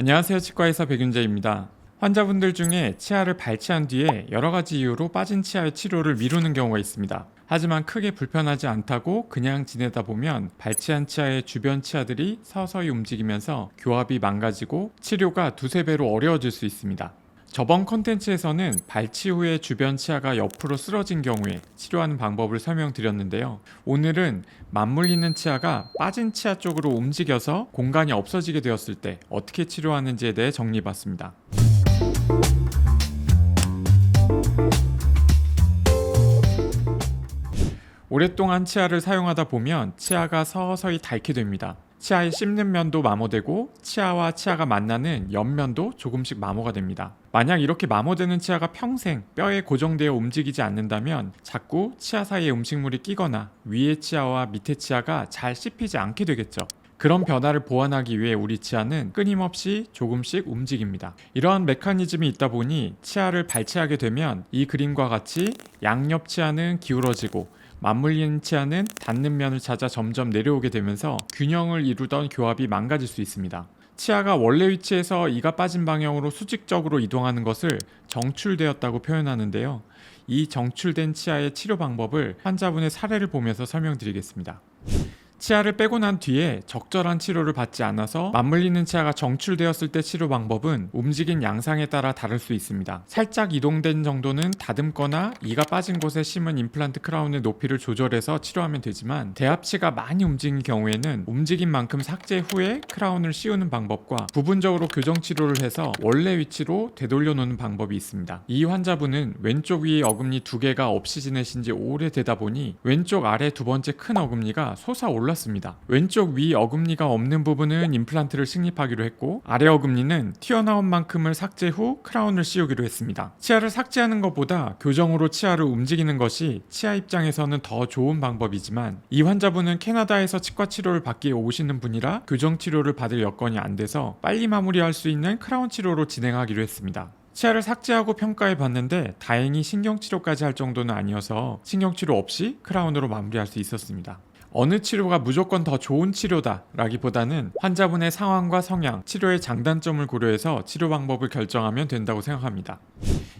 안녕하세요. 치과의사 백윤재입니다. 환자분들 중에 치아를 발치한 뒤에 여러 가지 이유로 빠진 치아의 치료를 미루는 경우가 있습니다. 하지만 크게 불편하지 않다고 그냥 지내다 보면 발치한 치아의 주변 치아들이 서서히 움직이면서 교합이 망가지고 치료가 두세 배로 어려워질 수 있습니다. 저번 컨텐츠에서는 발치 후에 주변 치아가 옆으로 쓰러진 경우에 치료하는 방법을 설명드렸는데요. 오늘은 맞물리는 치아가 빠진 치아 쪽으로 움직여서 공간이 없어지게 되었을 때 어떻게 치료하는지에 대해 정리해봤습니다. 오랫동안 치아를 사용하다 보면 치아가 서서히 닳게 됩니다. 치아의 씹는 면도 마모되고 치아와 치아가 만나는 옆면도 조금씩 마모가 됩니다. 만약 이렇게 마모되는 치아가 평생 뼈에 고정되어 움직이지 않는다면 자꾸 치아 사이에 음식물이 끼거나 위의 치아와 밑의 치아가 잘 씹히지 않게 되겠죠. 그런 변화를 보완하기 위해 우리 치아는 끊임없이 조금씩 움직입니다. 이러한 메커니즘이 있다 보니 치아를 발치하게 되면 이 그림과 같이 양옆 치아는 기울어지고 맞물리는 치아는 닿는 면을 찾아 점점 내려오게 되면서 균형을 이루던 교합이 망가질 수 있습니다. 치아가 원래 위치에서 이가 빠진 방향으로 수직적으로 이동하는 것을 정출되었다고 표현하는데요. 이 정출된 치아의 치료 방법을 환자분의 사례를 보면서 설명드리겠습니다. 치아를 빼고 난 뒤에 적절한 치료를 받지 않아서 맞물리는 치아가 정출되었을 때 치료 방법은 움직인 양상에 따라 다를 수 있습니다. 살짝 이동된 정도는 다듬거나 이가 빠진 곳에 심은 임플란트 크라운의 높이를 조절해서 치료하면 되지만 대합치가 많이 움직인 경우에는 움직인 만큼 삭제 후에 크라운을 씌우는 방법과 부분적으로 교정 치료를 해서 원래 위치로 되돌려 놓는 방법이 있습니다. 이 환자분은 왼쪽 위에 어금니 두 개가 없이 지내신 지 오래되다 보니 왼쪽 아래 두 번째 큰 어금니가 솟아올랐습니다. 왼쪽 위 어금니가 없는 부분은 임플란트를 식립하기로 했고 아래 어금니는 튀어나온 만큼을 삭제 후 크라운을 씌우기로 했습니다. 치아를 삭제하는 것보다 교정으로 치아를 움직이는 것이 치아 입장에서는 더 좋은 방법이지만 이 환자분은 캐나다에서 치과 치료를 받기 위해 오시는 분이라 교정 치료를 받을 여건이 안 돼서 빨리 마무리할 수 있는 크라운 치료로 진행하기로 했습니다. 치아를 삭제하고 평가해 봤는데 다행히 신경치료까지 할 정도는 아니어서 신경치료 없이 크라운으로 마무리할 수 있었습니다. 어느 치료가 무조건 더 좋은 치료다 라기보다는 환자분의 상황과 성향, 치료의 장단점을 고려해서 치료 방법을 결정하면 된다고 생각합니다.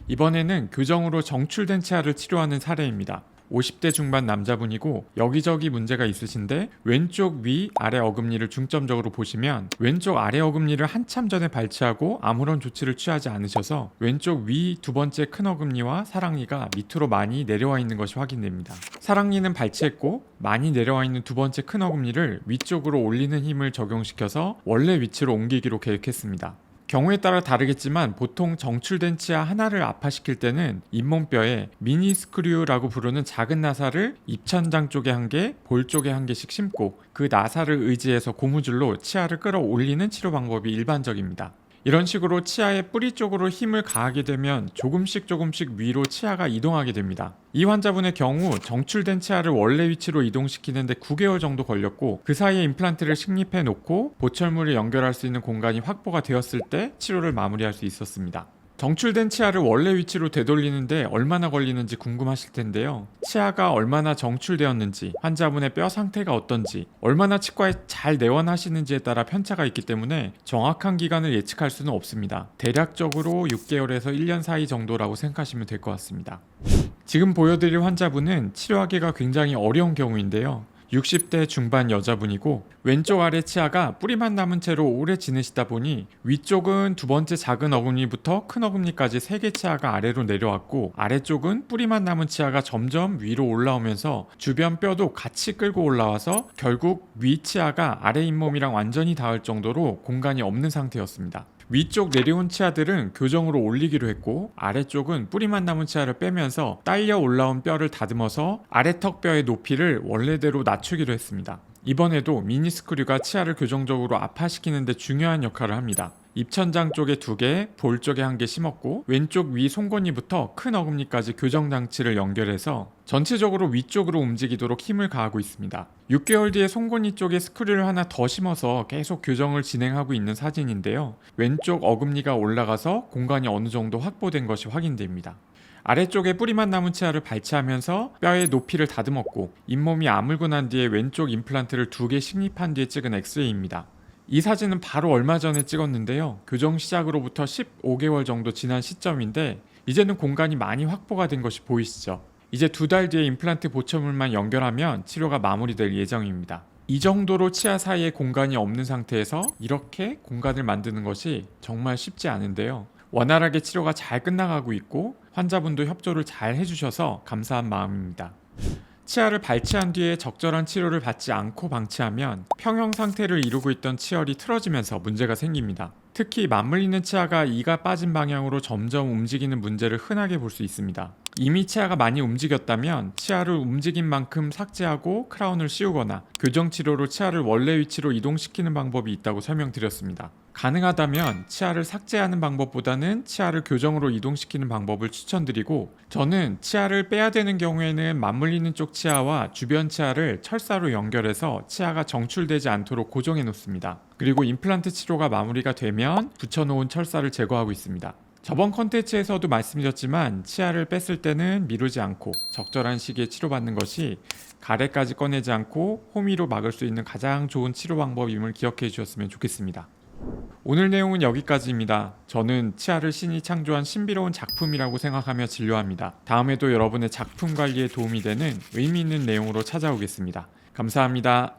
이번에는 교정으로 정출된 치아를 치료하는 사례입니다. 50대 중반 남자분이고 여기저기 문제가 있으신데 왼쪽 위 아래 어금니를 중점적으로 보시면 왼쪽 아래 어금니를 한참 전에 발치하고 아무런 조치를 취하지 않으셔서 왼쪽 위 두 번째 큰 어금니와 사랑니가 밑으로 많이 내려와 있는 것이 확인됩니다. 사랑니는 발치했고 많이 내려와 있는 두 번째 큰 어금니를 위쪽으로 올리는 힘을 적용시켜서 원래 위치로 옮기기로 계획했습니다. 경우에 따라 다르겠지만 보통 정출된 치아 하나를 아파시킬 때는 잇몸뼈에 미니스크류라고 부르는 작은 나사를 입천장 쪽에 한 개, 볼 쪽에 한 개씩 심고 그 나사를 의지해서 고무줄로 치아를 끌어올리는 치료 방법이 일반적입니다. 이런 식으로 치아의 뿌리 쪽으로 힘을 가하게 되면 조금씩 위로 치아가 이동하게 됩니다. 이 환자분의 경우 정출된 치아를 원래 위치로 이동시키는데 9개월 정도 걸렸고 그 사이에 임플란트를 식립해 놓고 보철물을 연결할 수 있는 공간이 확보가 되었을 때 치료를 마무리할 수 있었습니다. 정출된 치아를 원래 위치로 되돌리는데 얼마나 걸리는지 궁금하실 텐데요. 치아가 얼마나 정출되었는지, 환자분의 뼈 상태가 어떤지, 얼마나 치과에 잘 내원하시는지에 따라 편차가 있기 때문에 정확한 기간을 예측할 수는 없습니다. 대략적으로 6개월에서 1년 사이 정도라고 생각하시면 될 것 같습니다. 지금 보여드릴 환자분은 치료하기가 굉장히 어려운 경우인데요. 60대 중반 여자분이고 왼쪽 아래 치아가 뿌리만 남은 채로 오래 지내시다 보니 위쪽은 두 번째 작은 어금니부터 큰 어금니까지 3개 치아가 아래로 내려왔고 아래쪽은 뿌리만 남은 치아가 점점 위로 올라오면서 주변 뼈도 같이 끌고 올라와서 결국 위 치아가 아래 잇몸이랑 완전히 닿을 정도로 공간이 없는 상태였습니다. 위쪽 내려온 치아들은 교정으로 올리기로 했고 아래쪽은 뿌리만 남은 치아를 빼면서 딸려 올라온 뼈를 다듬어서 아래턱 뼈의 높이를 원래대로 낮추기로 했습니다. 이번에도 미니스크류가 치아를 교정적으로 아파시키는 데 중요한 역할을 합니다. 입천장 쪽에 2개, 볼 쪽에 1개 심었고 왼쪽 위 송곳니부터 큰 어금니까지 교정 장치를 연결해서 전체적으로 위쪽으로 움직이도록 힘을 가하고 있습니다. 6개월 뒤에 송곳니 쪽에 스크류를 하나 더 심어서 계속 교정을 진행하고 있는 사진인데요. 왼쪽 어금니가 올라가서 공간이 어느 정도 확보된 것이 확인됩니다. 아래쪽에 뿌리만 남은 치아를 발치하면서 뼈의 높이를 다듬었고 잇몸이 아물고 난 뒤에 왼쪽 임플란트를 2개 식립한 뒤에 찍은 엑스레이입니다. 이 사진은 바로 얼마 전에 찍었는데요. 교정 시작으로부터 15개월 정도 지난 시점인데 이제는 공간이 많이 확보가 된 것이 보이시죠? 이제 2달 뒤에 임플란트 보철물만 연결하면 치료가 마무리될 예정입니다. 이 정도로 치아 사이에 공간이 없는 상태에서 이렇게 공간을 만드는 것이 정말 쉽지 않은데요. 원활하게 치료가 잘 끝나가고 있고 환자분도 협조를 잘 해주셔서 감사한 마음입니다. 치아를 발치한 뒤에 적절한 치료를 받지 않고 방치하면 평형 상태를 이루고 있던 치열이 틀어지면서 문제가 생깁니다. 특히 맞물리는 치아가 이가 빠진 방향으로 점점 움직이는 문제를 흔하게 볼 수 있습니다. 이미 치아가 많이 움직였다면 치아를 움직인 만큼 삭제하고 크라운을 씌우거나 교정치료로 치아를 원래 위치로 이동시키는 방법이 있다고 설명드렸습니다. 가능하다면 치아를 삭제하는 방법보다는 치아를 교정으로 이동시키는 방법을 추천드리고, 저는 치아를 빼야 되는 경우에는 맞물리는 쪽 치아와 주변 치아를 철사로 연결해서 치아가 정출되지 않도록 고정해 놓습니다. 그리고 임플란트 치료가 마무리가 되면 붙여놓은 철사를 제거하고 있습니다. 저번 컨텐츠에서도 말씀드렸지만 치아를 뺐을 때는 미루지 않고 적절한 시기에 치료받는 것이 가래까지 꺼내지 않고 호미로 막을 수 있는 가장 좋은 치료 방법임을 기억해 주셨으면 좋겠습니다. 오늘 내용은 여기까지입니다. 저는 치아를 신이 창조한 신비로운 작품이라고 생각하며 진료합니다. 다음에도 여러분의 작품 관리에 도움이 되는 의미 있는 내용으로 찾아오겠습니다. 감사합니다.